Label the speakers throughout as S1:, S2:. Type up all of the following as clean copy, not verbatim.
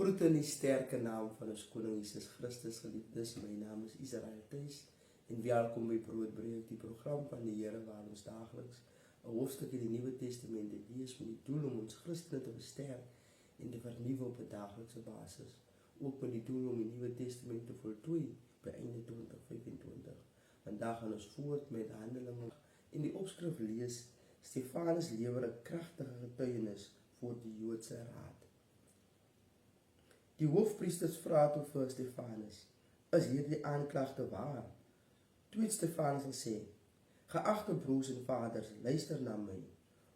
S1: Groete in die sterke naam van ons Koning Jesus Christus, geliefdes. My naam is Israel Thijs en welkom by Broodbreek, die program van die Here waar ons dagelijks 'n hoofstuk in die Nuwe Testament lees met die doel om ons Christene te versterk en te vernuwe op 'n daaglikse basis. Ook met die doel om die Nuwe Testament te voltooi by einde 2025. Vandag gaan ons voort met Handelinge. In die opskrif lees: Stefanus lewer 'n kragtige getuienis voor die Joodse raad. Die hoofpriesters vra toe vir Stefanus: Is hierdie aanklagte waar? Toe het Stefanus gesê: Geagte broers en vaders, luister na my.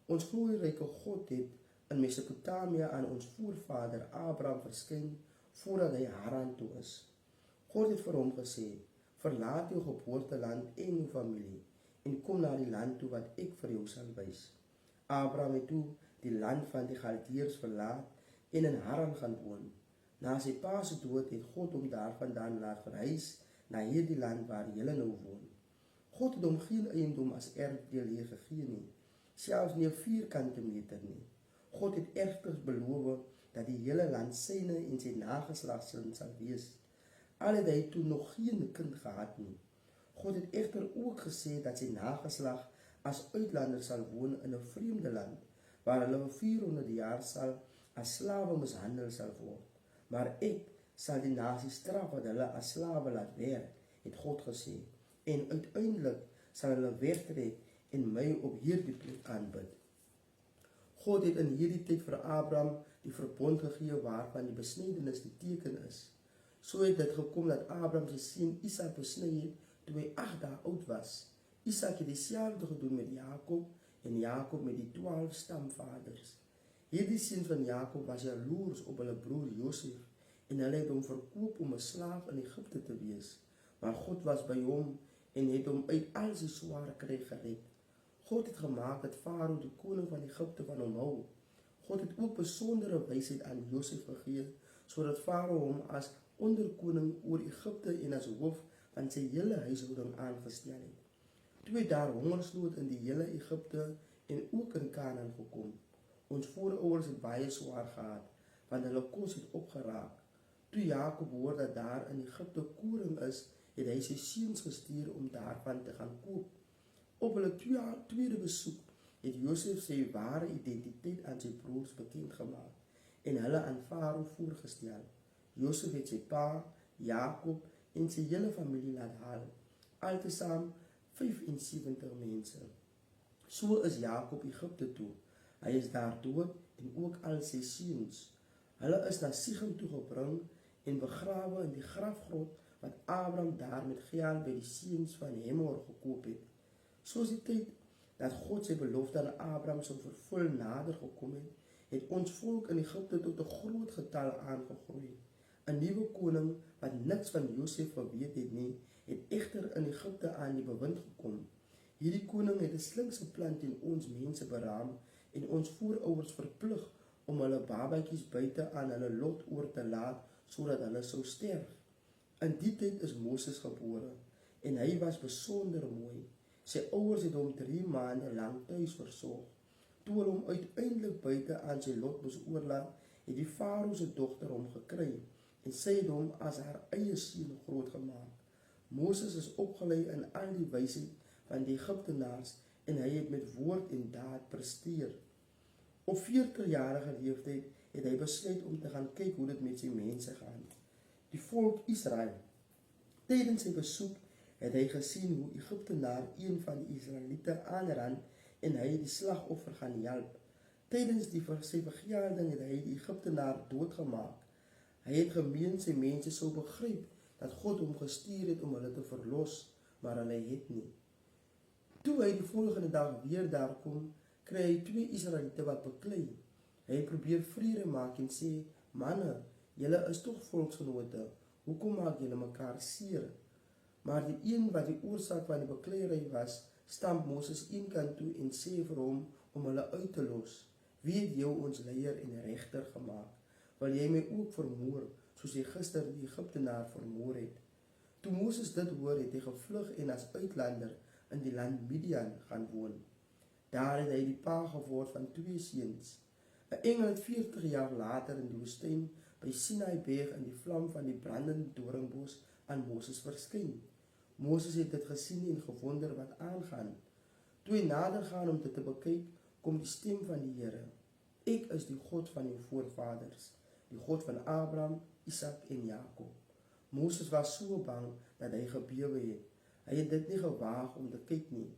S1: Ons glorieryke God het in Mesopotamië aan ons voorvader Abraham verskyn voordat hy Haran toe is. God het vir hom gesê: Verlaat jou geboorteland en jou familie en kom na die land toe wat ek vir jou sal wys. Abraham het toe die land van die Galdeërs verlaat en in Haran gaan woon. Na sy pa se dood het God hom daarvandaan laat verhuis na hierdie land waar julle nou woon. God het hom geen eiendom as erfdeel hier gegee nie, selfs nie 'n vierkante meter nie. God het egter beloof dat die hele land syne en sy nageslag sal wees, al het hy toe nog geen kind gehad nie. God het egter ook gesê dat sy nageslag as uitlander sal woon in 'n vreemde land, waar hulle 400 jaar sal as slawe mishandel sal word. Maar ek sal die nasie straf wat hulle as slawe laat werk, het God gesê, en uiteindelik sal hulle wegtrek en my op hierdie plek aanbid. God het in hierdie tyd vir Abraham die verbond gegee waarvan die besnydenis die teken is. So het dit gekom dat Abraham sy seun Isak besny het toe hy 8 dae oud was. Isak het dieselfde gedoen met Jakob en Jakob met die 12 stamvaders. Hierdie seuns van Jakob was jaloers op hulle broer Josef en hulle het hom verkoop om 'n slaaf in Egipte te wees. Maar God was by hom en het hom uit al sy sware kry gered. God het gemaak dat Farao die koning van Egipte van hom hou. God het ook besondere wysheid aan Josef gegee, sodat Farao hom as onderkoning oor Egipte en as hoof van sy hele huishouding aangestel het. Toe het daar hongersnood in die hele Egipte en ook in Kanaan gekom. Ons voorouers het baie swaar gehad, want hulle kos het opgeraak. Toe Jakob hoor dat daar in Egipte koring is, het hy sy seuns gestuur om daarvan te gaan koop. Op hulle tweede besoek het Josef sy ware identiteit aan sy broers bekend gemaak en hulle aan Farao voorgestel. Josef het sy pa, Jakob en sy hele familie laat haal, altesaam 75 mense. So is Jakob Egipte toe. Hy is daar dood en ook al sy seuns. Hulle is na Sichem toe gebring en begrawe in die grafgrot wat Abraham daar met geld by die seuns van Hemor gekoop het. Soos die tyd dat God sy belofte aan Abraham sou vervul nader gekom het, het ons volk in Egipte tot 'n groot getal aangegroei. 'n Nuwe koning wat niks van Josef geweet het nie, het egter in Egipte aan die bewind gekom. Hierdie koning het 'n slinkse plan teen ons mense beraam en ons voorouers verplig om hulle babatjies buite aan hulle lot oor te laat sodat hulle sou sterf. In die tyd is Moses gebore en hy was besonder mooi. Sy ouers het hom 3 maande lank tuis versorg. Toe hulle hom uiteindelik buite aan sy lot moes oorlaat, het die Farao se dogter hom gekry en sy het hom as haar eie seun grootgemaak. Moses is opgelei in al die wysheid van die Egiptenaars en hy het met woord en daad presteer. Op 40-jarige leeftyd het hy besluit om te gaan kyk hoe dit met sy mense gaan, die volk Israel. Tydens sy besoek het hy gesien hoe Egiptenaar een van die Israeliete aanrand en hy het die slagoffer gaan help. Tydens sy vergelding het hy die Egiptenaar doodgemaak. Hy het gemeen sy mense sou begryp dat God hom gestuur het om hulle te verlos, maar hulle het nie. Toe hy die volgende dag weer daar kom, kry hy 2 Israeliete wat beklei. Hy probeer vrede maak en sê: "Manne, julle is tog volksgenote, hoekom maak julle mekaar seer?" Maar die een wat die oorsaak van die bekleierery was, stamp Moses eenkant toe en sê vir hom om hulle uit te los: "Wie het jou ons leier en regter gemaak? Wil jy my ook vermoor, soos jy gister die Egiptenaar vermoor het?" Toe Moses dit hoor, het hy gevlug en as uitlander in die land Midian gaan woon. Daar het hy die pa geword van 2 seuns. 'n engel het 40 jaar later in die woestyn by Sinai Berg in die vlam van die brandende doringbos aan Moses verskyn. Moses het dit gesien en gewonder wat aangaan. Toe hy nader gaan om dit te bekyk, kom die stem van die Here. Ek is die God van jou voorvaders, die God van Abraham, Isak en Jakob. Moses was so bang dat hy gebewe het. Hy het dit nie gewaag om te kyk nie.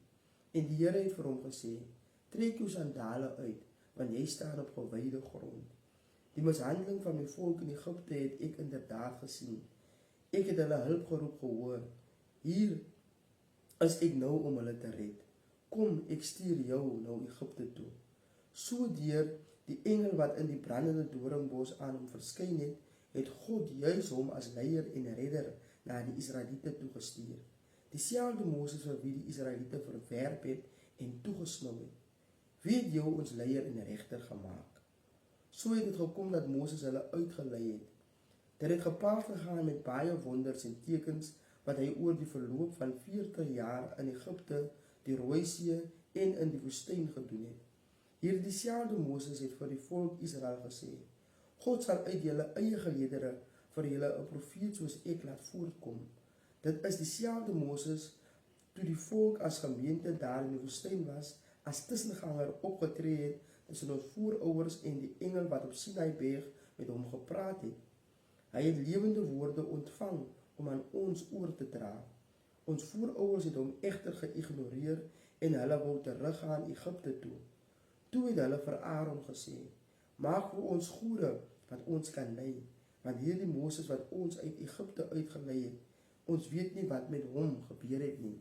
S1: En die Here het vir hom gesê, trek jou sandale uit, want jy staan op gewyde grond. Die mishandeling van my volk in Egipte het ek inderdaad gesien. Ek het hulle hulpgeroep gehoor. Hier is ek nou om hulle te red. Kom, ek stuur jou nou Egipte toe. So deur die engel wat in die brandende doringbos aan hom verskyn het, het God juis hom as leier en redder na die Israeliete toegestuur. Dieselfde Moses vir wie die Israeliete verwerp het en toegesnou het. Wie het jou ons leier en regter gemaak? So het dit gekom dat Moses hulle uitgelei het. Dit het gepaard gegaan met baie wonders en tekens wat hy oor die verloop van 40 jaar in Egipte, die Rooi See en in die woestyn gedoen het. Hierdie dieselfde Moses het vir die volk Israel gesê, God sal uit julle eie geleedere vir julle 'n profeet soos ek laat voortkom. Dit is dieselfde Moses toe die volk as gemeente daar in die woestyn was, as tussenganger opgetree het tussen ons voorouers en die engel wat op Sinai Berg met hom gepraat het. Hy het lewende woorde ontvang om aan ons oor te dra. Ons voorouers het hom egter geïgnoreer en hulle wou teruggaan Egipte toe. Toe het hulle vir Aaron gesê, maak vir ons gode wat ons kan lei, want hierdie Moses wat ons uit Egipte uitgelei het, ons weet nie wat met hom gebeur het nie.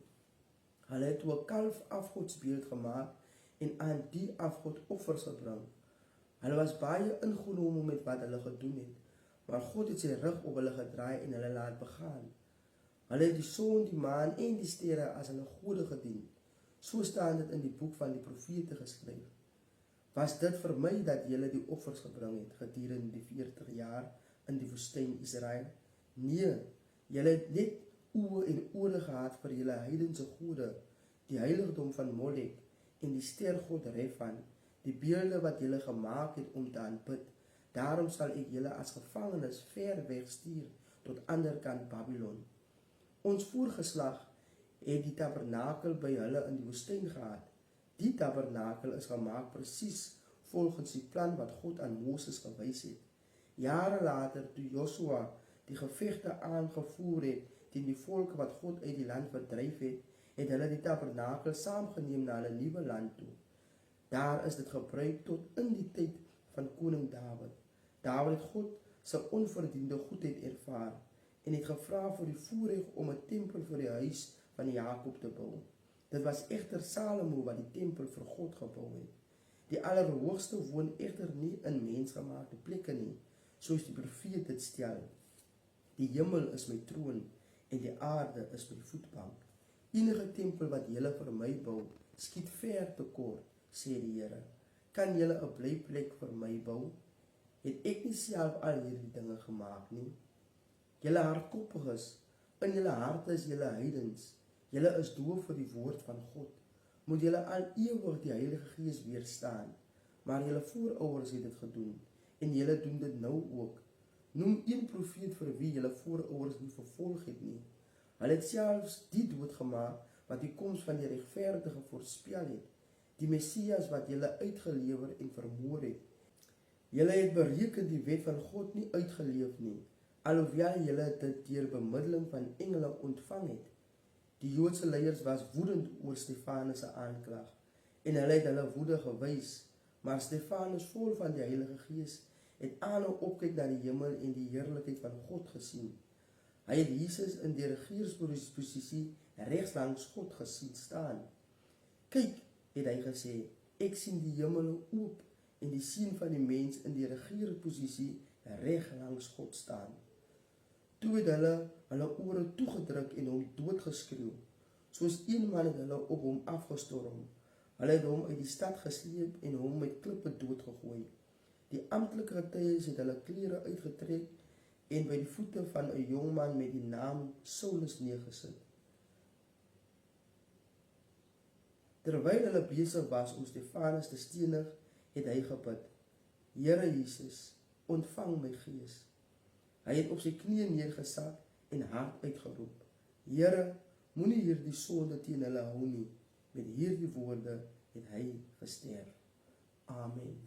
S1: Hulle het 'n kalf afgodsbeeld gemaak en aan die afgod offers gebring. Hulle was baie ingenome met wat hulle gedoen het, maar God het sy rug op hulle gedraai en hulle laat begaan. Hulle het die son, die maan en die sterre as hulle gode gedien. So staan dit in die boek van die profete geskryf. Was dit vir my dat julle die offers gebring het gedurende die 40 jaar in die woestyn Israel? Nee, julle het net oë en ore gehad vir julle heidense gode, die heiligdom van Molek en die stergod Refan, die beelde wat julle gemaak het om te aanbid. Daarom sal ek julle as gevangenes ver weg stuur tot ander kant Babylon. Ons voorgeslag het die tabernakel by hulle in die woestyn gehad. Die tabernakel is gemaak presies volgens die plan wat God aan Moses gewys het. Jare later, toe Joshua die gevegte aangevoer het teen die volke wat God uit die land verdryf het, het hulle die tabernakel saamgeneem na hulle nuwe land toe. Daar is dit gebruik tot in die tyd van koning Dawid. Dawid het God se onverdiende goedheid ervaar en het gevra vir die voorreg om 'n tempel vir die huis van Jakob te bou. Dit was egter Salomo wat die tempel vir God gebou het. Die Allerhoogste woon egter nie in mensgemaakte plekke nie, soos die profeet dit stel. Die hemel is my troon en die aarde is my voetbank. Enige tempel wat julle vir my bou, skiet ver te kort, sê die Here. Kan julle 'n blyplek vir my bou? Het ek nie self al hierdie dinge gemaak nie? Julle hardkoppiges, in julle harte is julle heidens. Julle is doof vir die woord van God. Moet julle al ewig die Heilige Gees weerstaan. Maar julle voorouers het dit gedoen en julle doen dit nou ook. Noem een profeet vir wie julle voorouers nie vervolg het nie. Hulle het selfs die dood gemaak wat die koms van die regverdige voorspel het, die Messias wat julle uitgelewer en vermoor het. Julle het bereken die wet van God nie uitgeleef nie, alhoewel julle dit deur bemiddeling van engele ontvang het. Die Joodse leiers was woedend oor Stefanus se aanklag en hulle het hulle woede gewys, maar Stefanus, vol van die Heilige Gees, het aanhou opkyk na die hemel en die heerlikheid van God gesien. Hy het Jesus in die regeringsposisie regs langs God gesien staan. Kyk, het hy gesê, ek sien die hemel oop en die sien van die mens in die regeringsposisie reg langs God staan. Toe het hulle ore toegedruk en hom doodgeskreeu. Soos een man het hulle op hom afgestorm. Hulle het hom uit die stad gesleep en hom met klippe doodgegooi. Die amptelike getuies het hulle klere uitgetrek en by die voete van 'n jong man met die naam Saulus neergesit. Terwyl hulle besig was om Stefanus te stenig, het hy gebid, Here Jesus, ontvang my gees. Hy het op sy knieë neergesak en hard uitgeroep: Here, moenie hierdie sonde teen hulle hou nie. Met hierdie woorde het hy gesterf. Amen.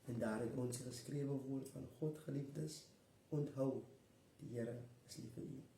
S1: En daar het ons geskrewe woord van God, geliefdes, onthou, die Here is lief vir u.